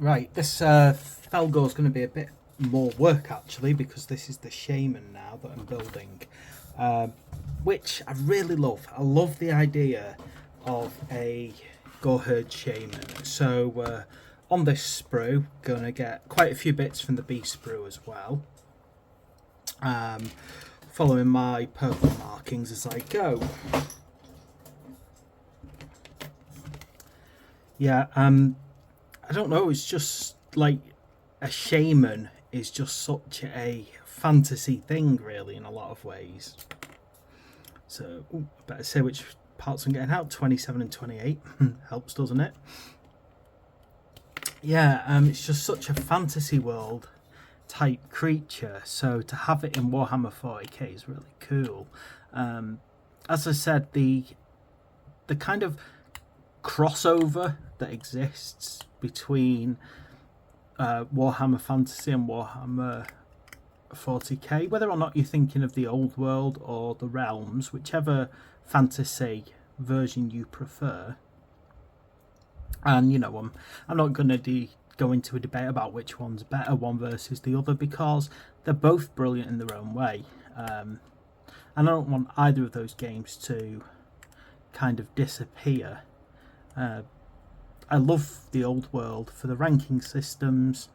Right, this Fellgor is going to be a bit more work actually, because this is the Shaman now that I'm building, which I really love. I love the idea of a Gorherd Shaman. So on this sprue, going to get quite a few bits from the B sprue as well, following my purple markings as I go. Yeah, I don't know, it's just like a shaman is just such a fantasy thing, really, in a lot of ways. So, I better say which parts I'm getting out. 27 and 28 helps, doesn't it? Yeah, it's just such a fantasy world type creature. So to have it in Warhammer 40k is really cool. As I said, the kind of crossover that exists between Warhammer Fantasy and Warhammer 40k, whether or not you're thinking of the Old World or the Realms, whichever fantasy version you prefer. And you know, I'm not going to go into a debate about which one's better, one versus the other, because they're both brilliant in their own way. And I don't want either of those games to kind of disappear. I love the Old World for the ranking systems.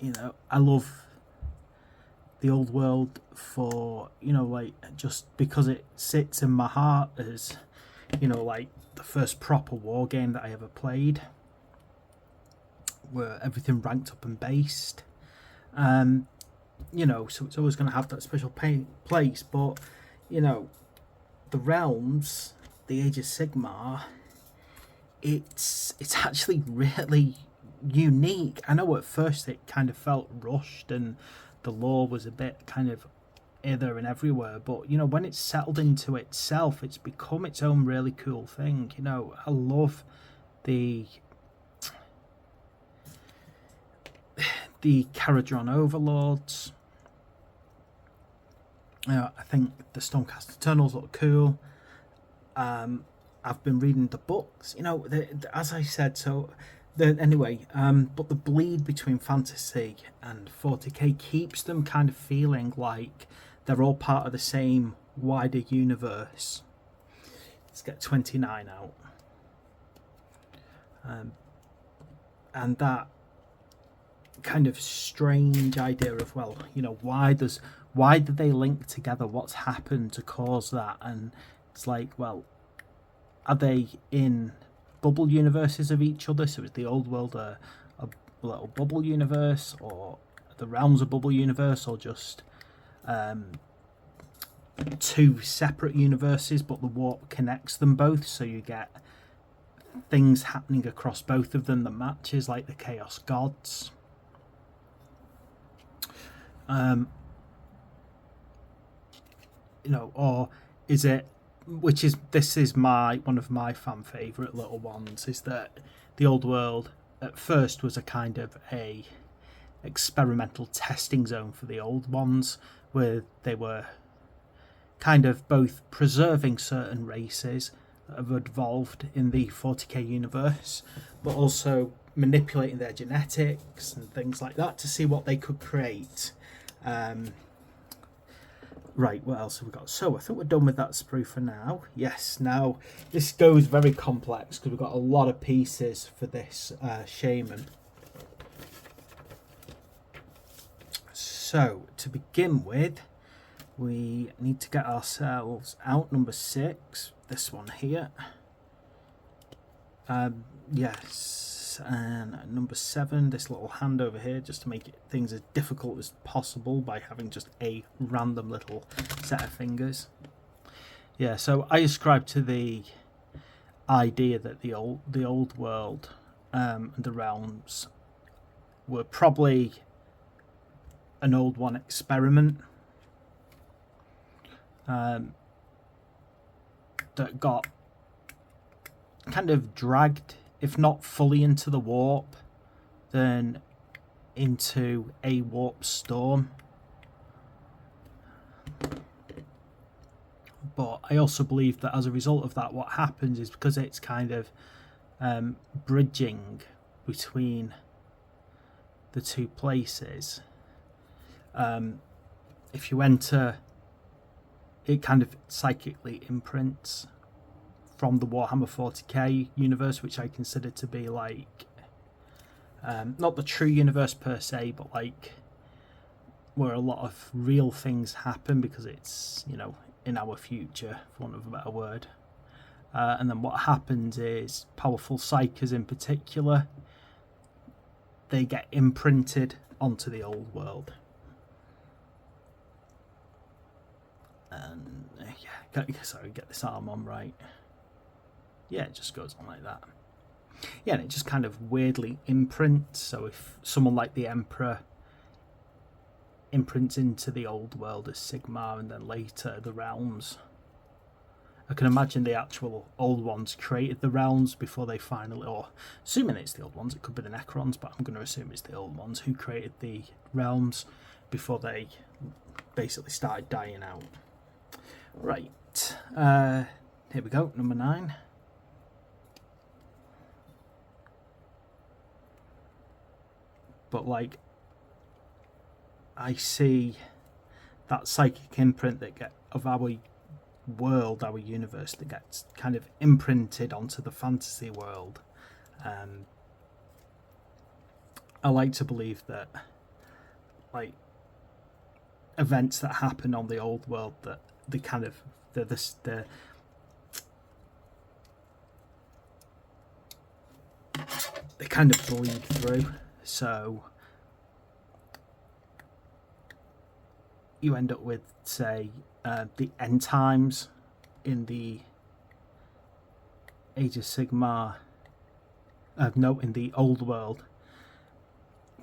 You know, I love the Old World for, you know, like, just because it sits in my heart as, you know, like the first proper war game that I ever played, where everything ranked up and based. You know, so it's always going to have that special place. But, you know, the Realms, the Age of Sigmar, it's actually really unique. I know at first it kind of felt rushed and the lore was a bit kind of hither and everywhere, but you know, when it's settled into itself, it's become its own really cool thing. You know, I love the Caradron Overlords. You know, I think the Stormcast Eternals look cool. I've been reading the books, you know, as I said, so anyway, but the bleed between fantasy and 40k keeps them kind of feeling like they're all part of the same wider universe. Let's get 29 out. And that kind of strange idea of, well, you know, why do they link together? What's happened to cause that? And it's like, well, are they in bubble universes of each other? So is the Old World a little bubble universe, or the Realms a bubble universe, or just two separate universes, but the warp connects them both, so you get things happening across both of them that matches, like the Chaos Gods. You know, or is it, this is one of my fan favourite little ones, is that the Old World at first was a kind of a experimental testing zone for the old ones, where they were kind of both preserving certain races that have evolved in the 40k universe, but also manipulating their genetics and things like that to see what they could create. Right, what else have we got? So I think we're done with that sprue for now. Yes, now this goes very complex because we've got a lot of pieces for this shaman. So to begin with, we need to get ourselves out number 6, this one here. Yes, and number 7, this little hand over here, just to make things as difficult as possible by having just a random little set of fingers. Yeah, so I ascribe to the idea that the old world and the realms were probably an Old One experiment that got kind of dragged, if not fully into the warp, then into a warp storm. But I also believe that as a result of that, what happens is, because it's kind of bridging between the two places. If you enter, it kind of psychically imprints from the Warhammer 40k universe, which I consider to be like not the true universe per se, but like where a lot of real things happen, because it's, you know, in our future, for want of a better word. And then what happens is powerful psychers in particular, they get imprinted onto the old world. And yeah, sorry, get this arm on right. Yeah, it just goes on like that. Yeah, and it just kind of weirdly imprints. So if someone like the Emperor imprints into the old world as Sigmar, and then later the realms, I can imagine the actual old ones created the realms before they finally, or assuming it's the old ones, it could be the Necrons, but I'm going to assume it's the old ones who created the realms before they basically started dying out. Right, here we go, number 9. But like, I see that psychic imprint that of our world, our universe, that gets kind of imprinted onto the fantasy world. I like to believe that, like, events that happen on the old world, that they kind of they kind of bleed through. So you end up with, say, the end times in the Age of Sigmar, in the old world,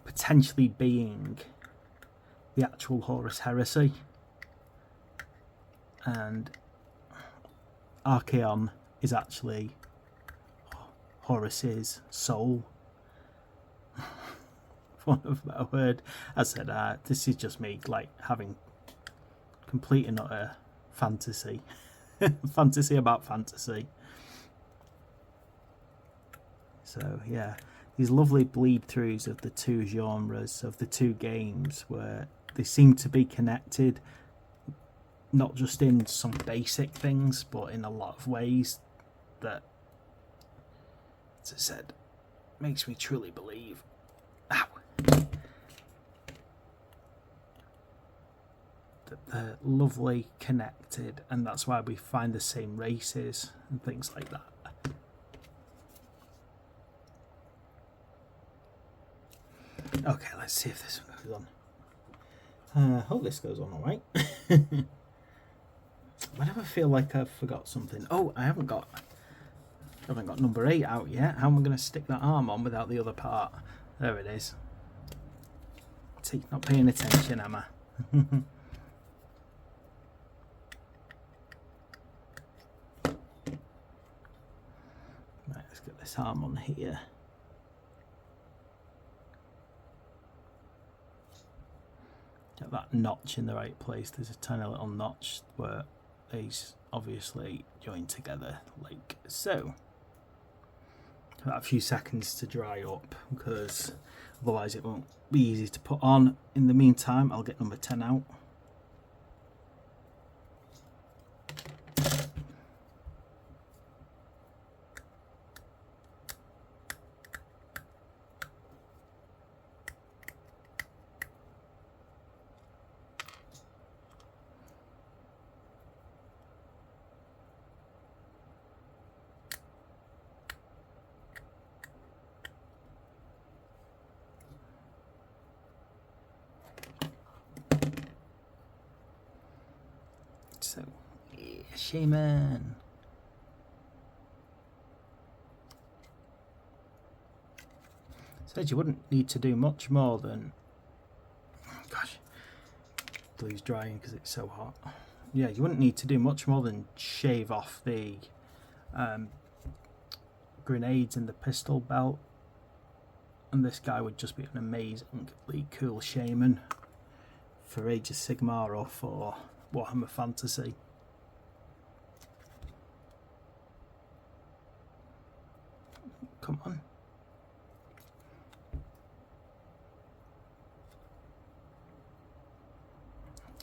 potentially being the actual Horus Heresy, and Archaon is actually Horus's soul. For want of a better word. As I said, this is just me like having complete and utter fantasy. Fantasy about fantasy. So yeah, these lovely bleed throughs of the two genres, of the two games, where they seem to be connected, not just in some basic things, but in a lot of ways that, as I said, makes me truly believe. Ow. That they're lovely, connected, and that's why we find the same races and things like that. Okay, let's see if this one goes on. I hope this goes on alright. Whenever I feel like I've forgot something. Oh, I haven't got number 8 out yet. How am I going to stick that arm on without the other part? There it is. See, not paying attention, am I? Right, let's get this arm on here. Get that notch in the right place. There's a tiny little notch where these obviously join together like so. About a few seconds to dry up, because otherwise it won't be easy to put on. In the meantime, I'll get number 10 out. So, yeah, Shaman. Said you wouldn't need to do much more than... Gosh, blue's drying because it's so hot. Yeah, you wouldn't need to do much more than shave off the grenades in the pistol belt, and this guy would just be an amazingly cool shaman for Age of Sigmar or for Warhammer Fantasy. Come on.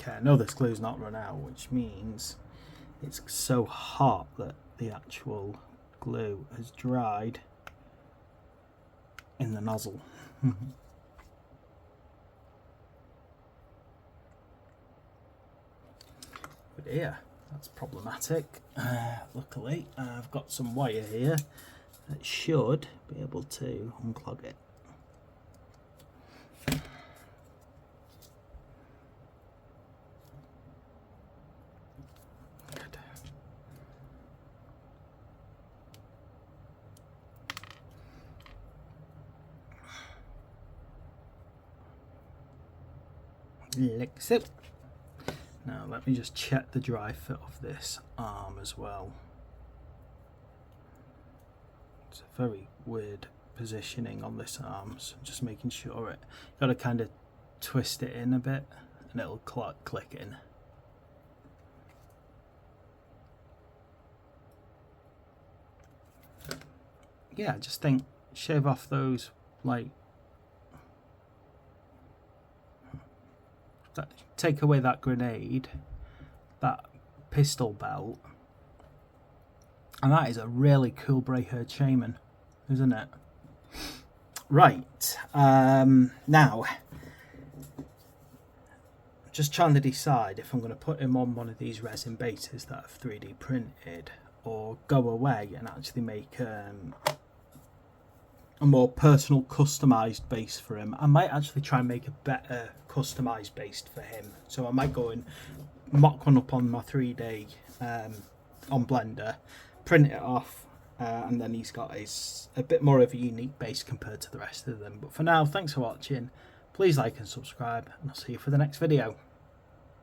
Okay, I know this glue's not run out, which means it's so hot that the actual glue has dried in the nozzle. But yeah, that's problematic. Luckily, I've got some wire here that should be able to unclog it. Good. Like so. Now let me just check the dry fit of this arm as well. It's a very weird positioning on this arm, so just making sure it, got to kind of twist it in a bit and it'll click in. Yeah, I just think shave off those, like, take away that grenade, that pistol belt, and that is a really cool Fellgor Shaman, isn't it? Right, now just trying to decide if I'm going to put him on one of these resin bases that I've 3D printed, or go away and actually make a more personal customized base for him. I might actually try and make a better customized base for him, so I might go and mock one up on my 3D on Blender, print it off, and then he's got a bit more of a unique base compared to the rest of them. But for now, thanks for watching. Please like and subscribe, and I'll see you for the next video.